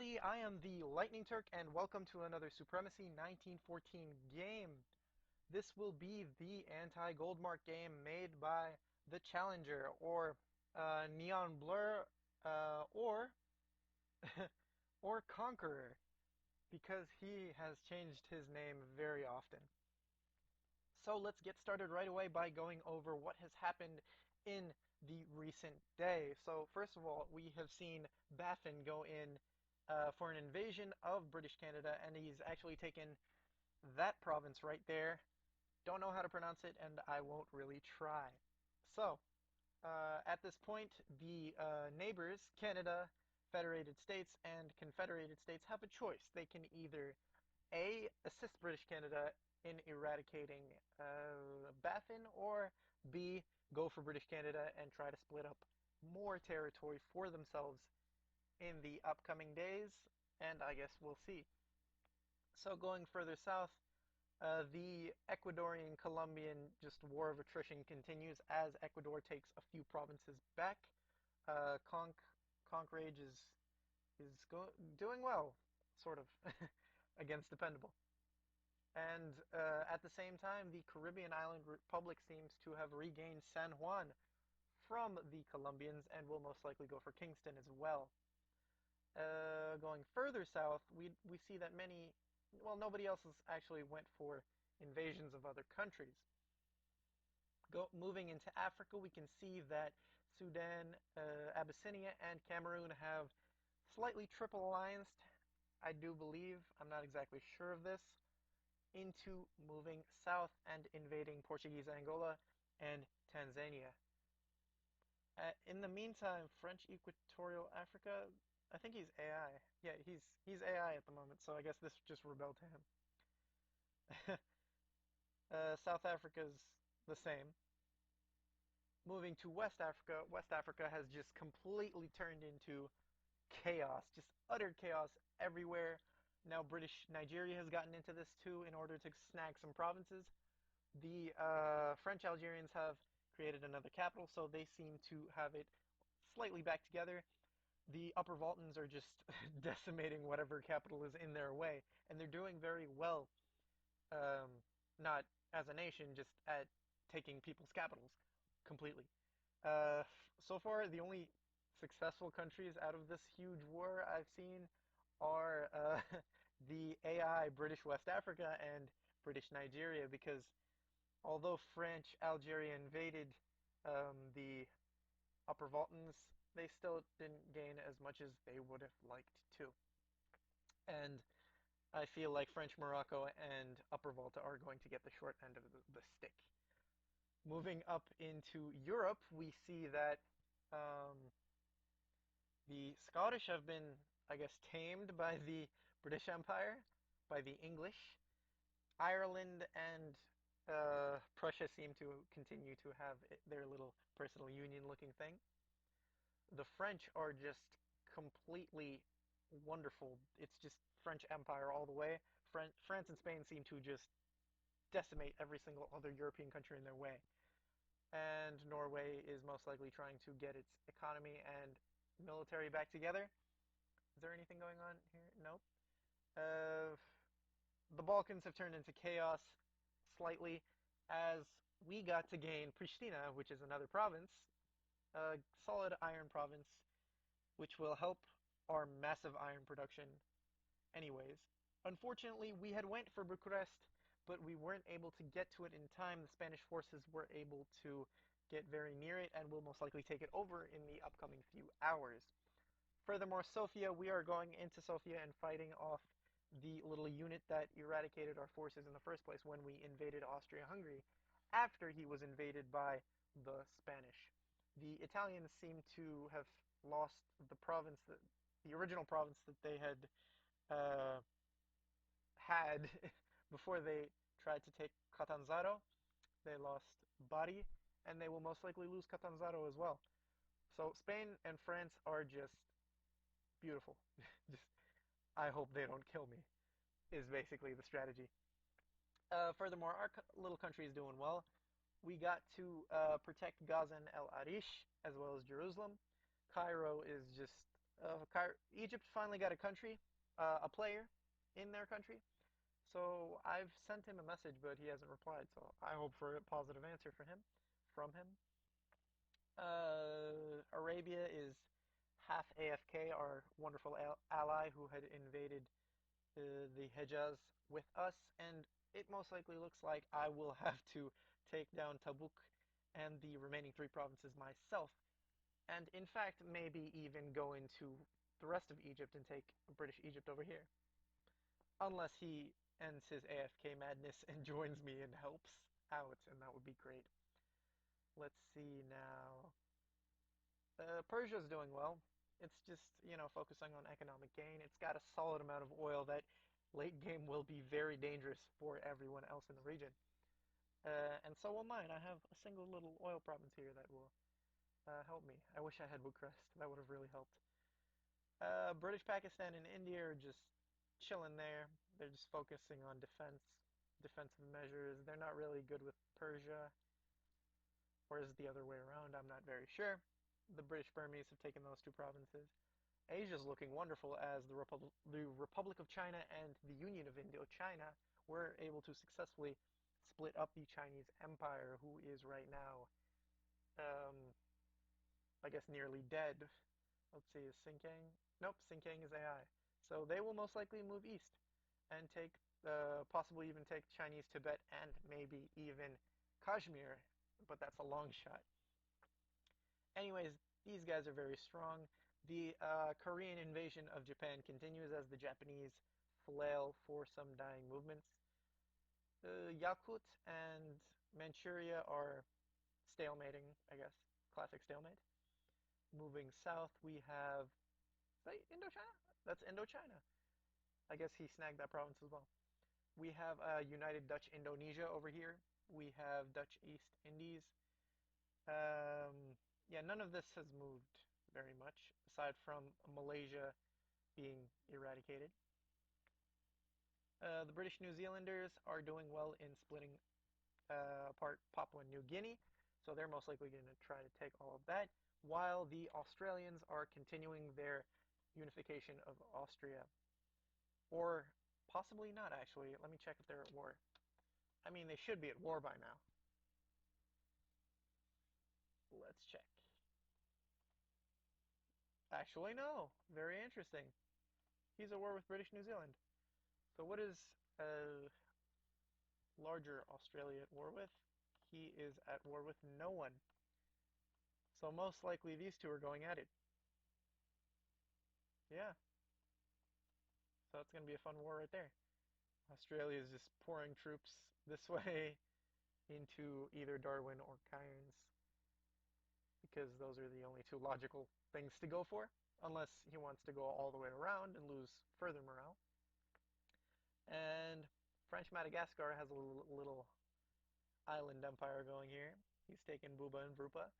everybody, I am the Lightning Turk, and welcome to another Supremacy 1914 game. This will be the Anti-Goldmark game made by the Challenger, or Neon Blur, or or Conqueror, because he has changed his name very often. So let's get started right away by going over what has happened in the recent day. So first of all, we have seen Baffin go in for an invasion of British Canada, and he's actually taken that province right there. Don't know how to pronounce it, and I won't really try. So at this point, the neighbors, Canada, Federated States, and Confederated States, have a choice. They can either A, assist British Canada in eradicating Baffin, or B, go for British Canada and try to split up more territory for themselves in the upcoming days, and I guess we'll see. So going further south, the Ecuadorian Colombian just war of attrition continues as Ecuador takes a few provinces back. Conch Rage is doing well, sort of, against Dependable. And at the same time, the Caribbean island republic seems to have regained San Juan from the Colombians and will most likely go for Kingston as well. Going further south, we see that nobody else has actually went for invasions of other countries. Moving into Africa, we can see that Sudan, Abyssinia, and Cameroon have slightly triple allianced, I do believe. I'm not exactly sure of this. Into moving south and invading Portuguese Angola and Tanzania. In the meantime, French Equatorial Africa, I think he's AI. Yeah, he's AI at the moment, so I guess this just rebelled to him. South Africa's the same. Moving to West Africa has just completely turned into chaos, just utter chaos everywhere. Now British Nigeria has gotten into this too in order to snag some provinces. The French Algerians have created another capital, so they seem to have it slightly back together. The Upper Balkans are just decimating whatever capital is in their way, and they're doing very well, not as a nation, just at taking people's capitals completely. Uh, so far, the only successful countries out of this huge war I've seen are the AI British West Africa and British Nigeria, because although French Algeria invaded the Upper Balkans, they still didn't gain as much as they would have liked to. And I feel like French Morocco and Upper Volta are going to get the short end of the stick. Moving up into Europe, we see that um, the Scottish have been, I guess, tamed by the British Empire, by the English. Ireland and Prussia seem to continue to have their little personal union looking thing. The French are just completely wonderful. It's just French Empire all the way. France and Spain seem to just decimate every single other European country in their way. And Norway is most likely trying to get its economy and military back together. Is there anything going on here? Nope. Uh, the Balkans have turned into chaos slightly as we got to gain Pristina, which is another province, a solid iron province, which will help our massive iron production anyways. Unfortunately, we had went for Bucharest, but we weren't able to get to it in time. The Spanish forces were able to get very near it and will most likely take it over in the upcoming few hours. Furthermore, Sofia, we are going into Sofia and fighting off the little unit that eradicated our forces in the first place when we invaded Austria-Hungary after he was invaded by the Spanish. The Italians seem to have lost the original province that they uh, had before they tried to take Catanzaro. They lost Bari, and they will most likely lose Catanzaro as well. So Spain and France are just beautiful. Just, I hope they don't kill me, is basically the strategy. Furthermore, our little country is doing well. We got to protect Gaza and El Arish, as well as Jerusalem. Cairo is just Egypt finally got a country, a player in their country. So I've sent him a message, but he hasn't replied. So I hope for a positive answer for him, from him. Arabia is half AFK, our wonderful ally who had invaded the Hejaz with us, and it most likely looks like I will have to take down Tabuk and the remaining three provinces myself, and in fact maybe even go into the rest of Egypt and take British Egypt over here. Unless he ends his AFK madness and joins me and helps out, and that would be great. Let's see now. Persia's doing well. It's just, focusing on economic gain. It's got a solid amount of oil that late game will be very dangerous for everyone else in the region. And so will mine. I have a single little oil province here that will help me. I wish I had Bucharest. That would have really helped. British, Pakistan, and India are just chilling there. They're just focusing on defensive measures. They're not really good with Persia, or is it the other way around? I'm not very sure. The British Burmese have taken those two provinces. Asia's looking wonderful as the Republic of China and the Union of Indochina were able to successfully split up the Chinese Empire, who is right now, um, I guess, nearly dead. Let's see, is Xinjiang? Nope, Xinjiang is AI. So they will most likely move east and take, possibly even take Chinese Tibet and maybe even Kashmir, but that's a long shot. Anyways, these guys are very strong. The Korean invasion of Japan continues as the Japanese flail for some dying movements. Yakut and Manchuria are stalemating, I guess. Classic stalemate. Moving south, we have, is that Indochina? That's Indochina. I guess he snagged that province as well. We have United Dutch Indonesia over here. We have Dutch East Indies. Um, yeah, none of this has moved very much, aside from Malaysia being eradicated. The British New Zealanders are doing well in splitting apart Papua New Guinea, so they're most likely going to try to take all of that, while the Australians are continuing their unification of Austria. Or possibly not, actually. Let me check if they're at war. I mean, they should be at war by now. Let's check. Actually, no. Very interesting. He's at war with British New Zealand. So what is larger Australia at war with? He is at war with no one. So most likely these two are going at it. Yeah. So it's going to be a fun war right there. Australia is just pouring troops this way into either Darwin or Cairns because those are the only two logical things to go for, unless he wants to go all the way around and lose further morale. And French Madagascar has a little island empire going here. He's taken Buba and Vrupa,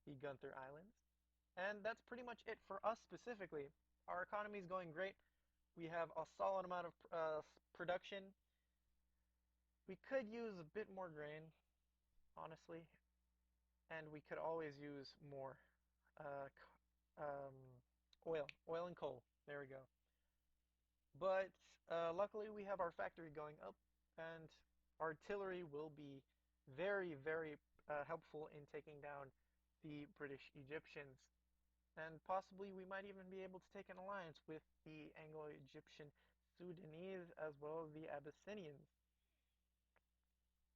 the Gunther Islands. And that's pretty much it for us specifically. Our economy is going great. We have a solid amount of production. We could use a bit more grain, honestly, and we could always use more uh, oil and coal. There we go. But luckily, we have our factory going up, and artillery will be very, very helpful in taking down the British Egyptians. And possibly we might even be able to take an alliance with the Anglo-Egyptian Sudanese as well as the Abyssinians.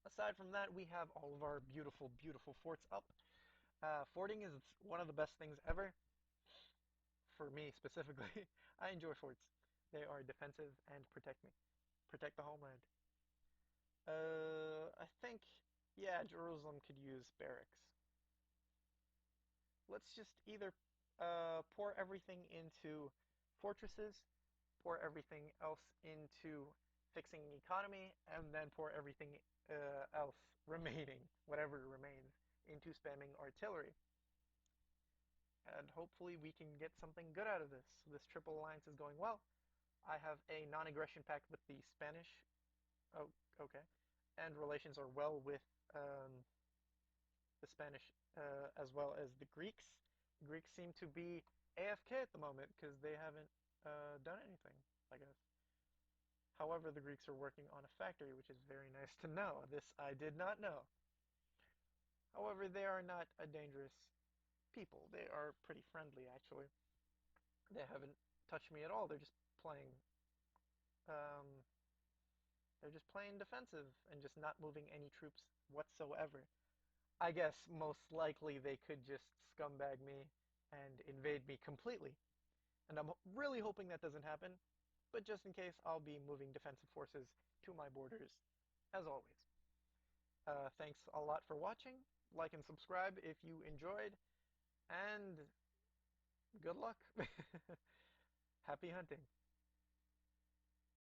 Aside from that, we have all of our beautiful, beautiful forts up. Forting is one of the best things ever, for me specifically. I enjoy forts. They are defensive and protect me, protect the homeland. I think, yeah, Jerusalem could use barracks. Let's just either pour everything into fortresses, pour everything else into fixing the economy, and then pour everything else remaining, whatever remains, into spamming artillery. And hopefully we can get something good out of this. This triple alliance is going well. I have a non-aggression pact with the Spanish. Oh, okay. And relations are well with the Spanish as well as the Greeks. The Greeks seem to be AFK at the moment because they haven't done anything, I guess. However, the Greeks are working on a factory, which is very nice to know. This I did not know. However, they are not a dangerous people. They are pretty friendly, actually. They haven't touched me at all. Um, they're just playing defensive and just not moving any troops whatsoever. I guess most likely they could just scumbag me and invade me completely. And I'm really hoping that doesn't happen. But just in case, I'll be moving defensive forces to my borders, as always. Thanks a lot for watching. Like and subscribe if you enjoyed, and good luck. Happy hunting.